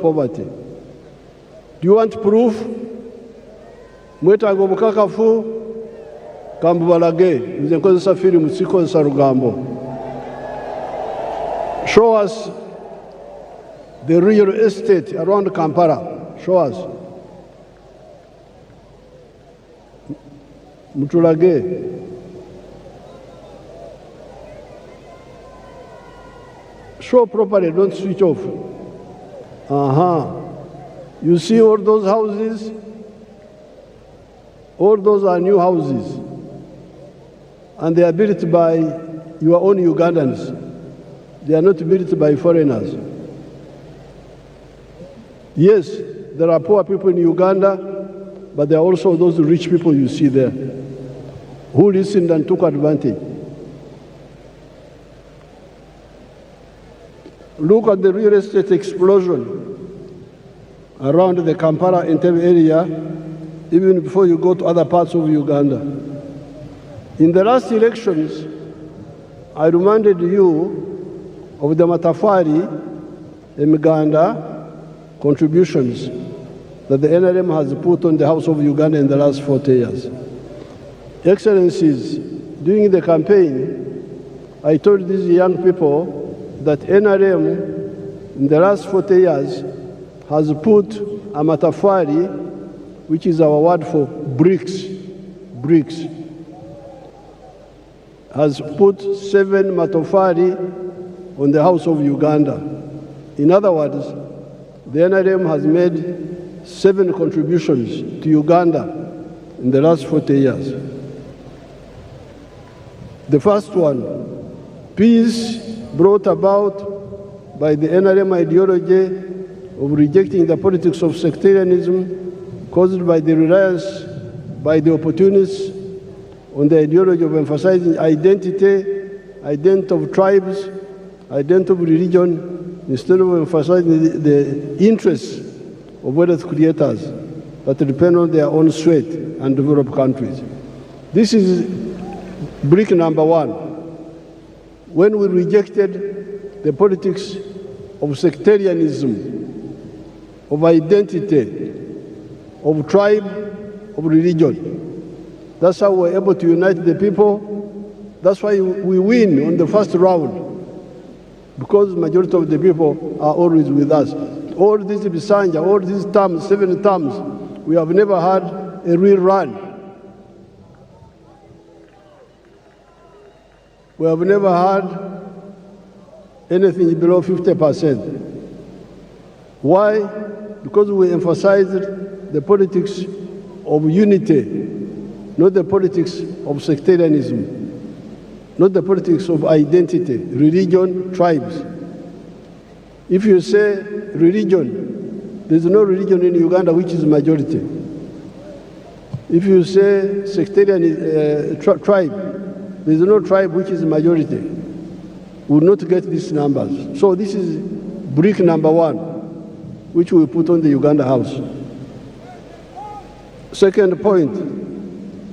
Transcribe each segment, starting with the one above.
poverty. Do you want proof? Mwetaaga obukakafu kambubalage nze nkozesa firimu sikozesa lugambo. Show us the real estate around Kampala. Show us. Mutulage. Show properly, don't switch off. You see all those houses? All those are new houses. And they are built by your own Ugandans. They are not built by foreigners. Yes, there are poor people in Uganda, but there are also those rich people you see there who listened and took advantage. Look at the real estate explosion around the Kampala Entebbe area, even before you go to other parts of Uganda. In the last elections, I reminded you of the Matafari Emiganda contributions that the NRM has put on the House of Uganda in the last 40 years. Excellencies, during the campaign, I told these young people that NRM in the last 40 years has put a matafari, which is our word for bricks, has put 7 matafari on the House of Uganda. In other words, the NRM has made 7 contributions to Uganda in the last 40 years. The first one, peace brought about by the NRM ideology of rejecting the politics of sectarianism caused by the reliance by the opportunists on the ideology of emphasizing identity of tribes, identity of religion, instead of emphasizing the interests of wealth creators that depend on their own sweat and developed countries. This is brick number 1. When we rejected the politics of sectarianism, of identity, of tribe, of religion. That's how we're able to unite the people. That's why we win on the first round, because the majority of the people are always with us. All these Ekisanja, all these terms, 7 terms, we have never had a real run. We have never had anything below 50%. Why? Because we emphasized the politics of unity, not the politics of sectarianism, not the politics of identity, religion, tribes. If you say religion, there's no religion in Uganda which is majority. If you say sectarian tribe, there's no tribe which is majority. We will not get these numbers. So this is brick number 1, which we put on the Uganda House. Second point,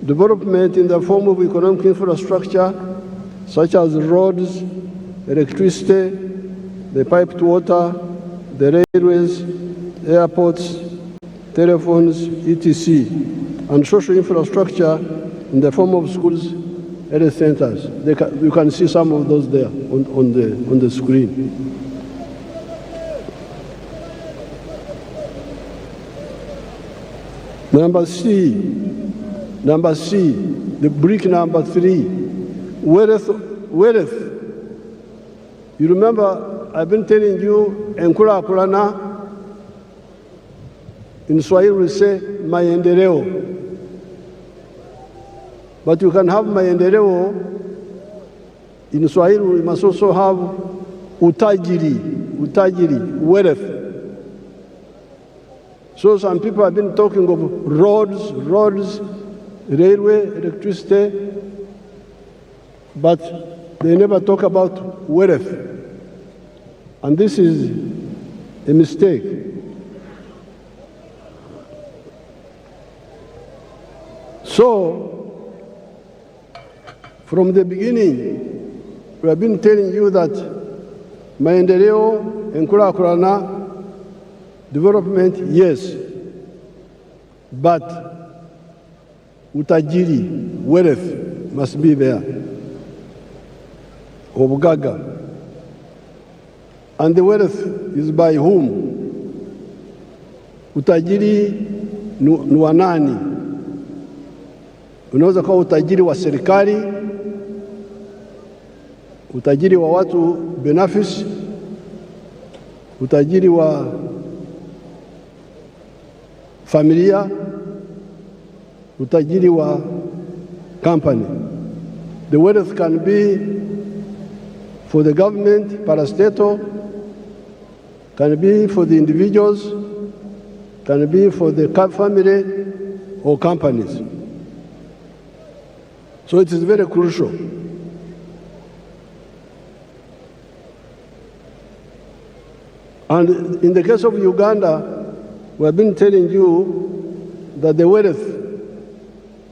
development in the form of economic infrastructure, such as roads, electricity, the piped water, the railways, airports, telephones, etc., and social infrastructure in the form of schools, health centers. You can see some of those there on the screen. Number C, the brick number 3, wealth. You remember, I've been telling you, enkulakulana, in Swahili we say maendeleo. But you can have maendeleo, in Swahili we must also have utajiri, wealth. So some people have been talking of roads, railway, electricity, but they never talk about wealth. And this is a mistake. So, from the beginning, we have been telling you that maendeleo, enkulakulana, Development, yes, but utajiri, wealth must be there, or bugagga. And the wealth is by whom? Utajiri ni wa nani? Unaweza kuwa utajiri wa serikali, utajiri wa watu binafsi, utajiri wa familia, utajiri wa company. The wealth can be for the government, parastatal, can be for the individuals, can be for the family or companies. So it is very crucial. And in the case of Uganda, we have been telling you that the wealth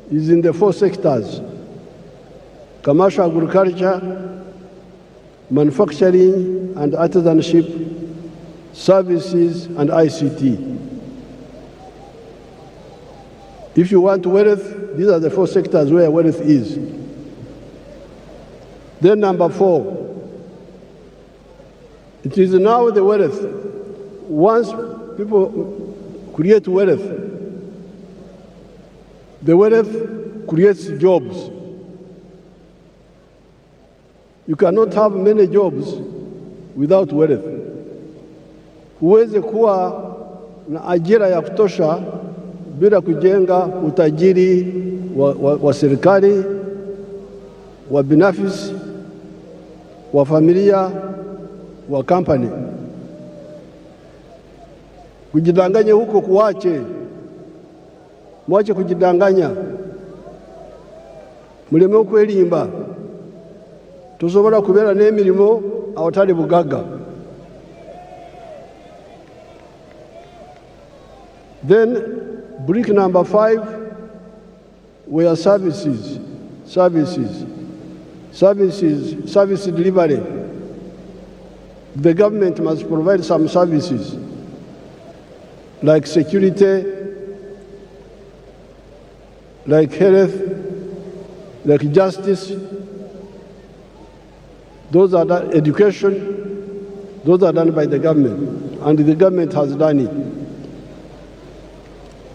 is in the 4 sectors: commercial agriculture, manufacturing and artisanship, services and ICT. If you want wealth, these are the 4 sectors where wealth is. Then number 4, it is now the wealth. Once people create wealth, the wealth creates jobs. You cannot have many jobs without wealth. Huwezi kuwa na ajira ya kutosha bila kujenga utajiri wa serikali, wa binafsi, wa familia, wa company. Kujidanganya huko kuache. Mwache kujidanganya. Muleme okwelimba. Tusobola kubeera n'emirimo awatali bugagga. Then brick number 5 were services. Service delivery. The government must provide some services like security, like health, like justice. Those are done, education, those are done by the government, and the government has done it.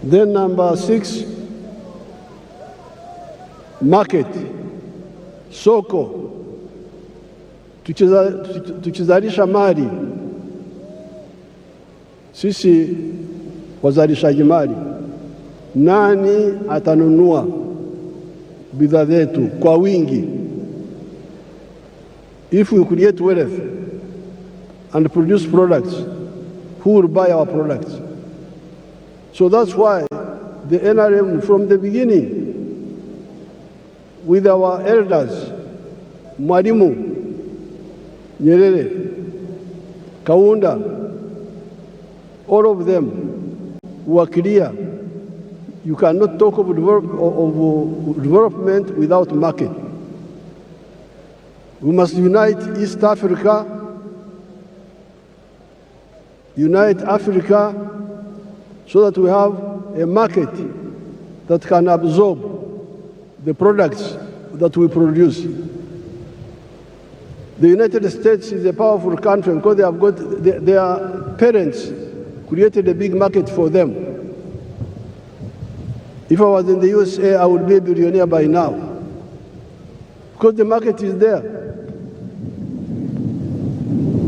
Then number 6, market, soko. Tukizalisha mali, sisi wazalishaji mali, nani atanunua bidhaa zetu kwa wingi? If we create wealth and produce products, who will buy our products? So that's why the NRM from the beginning, with our elders, Mwalimu, Nyerere, Kaunda, all of them were clear. You cannot talk of development without market. We must unite East Africa, unite Africa, so that we have a market that can absorb the products that we produce. The United States is a powerful country because they have got their parents created a big market for them. If I was in the USA, I would be a billionaire by now, because the market is there.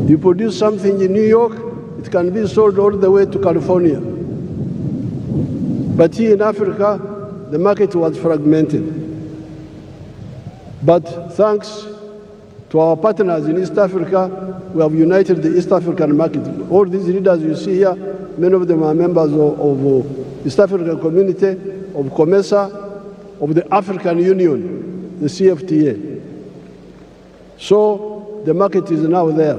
You produce something in New York, it can be sold all the way to California. But here in Africa, the market was fragmented. But thanks to our partners in East Africa, we have united the East African market. All these leaders you see here, many of them are members of East African Community, of COMESA, of the African Union, the CFTA. So the market is now there.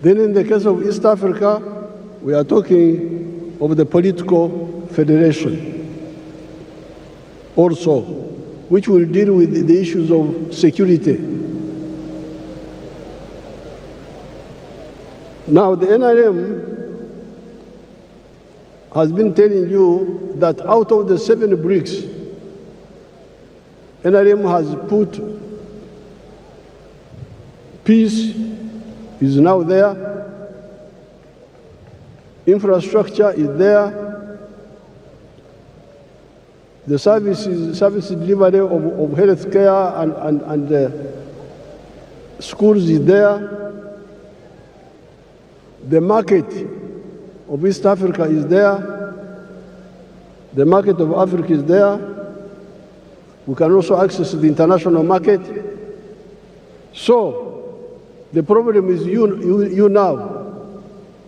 Then in the case of East Africa, we are talking of the political federation also, which will deal with the issues of security. Now the NRM has been telling you that out of the 7 bricks, NRM has put peace is now there, infrastructure is there, the service delivery of health care and schools is there, the market of East Africa is there, the market of Africa is there, we can also access the international market. So the problem is you now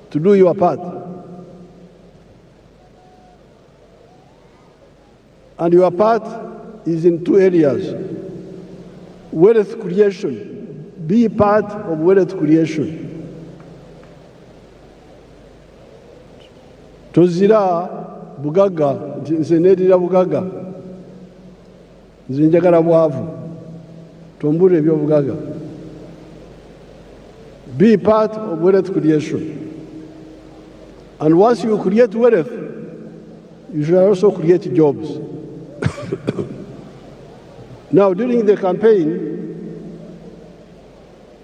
to do your part. And your part is in 2 areas. Wealth creation. Be part of wealth creation. Tozira bugagga, nze neerira bugagga. Nze njagala bwavu. Tombula ebyobugagga. Be part of wealth creation. And once you create wealth, you should also create jobs. Now, during the campaign,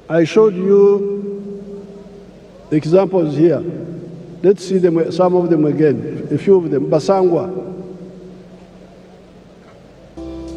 I showed you examples here. Let's see them, some of them again, a few of them. Basangwa,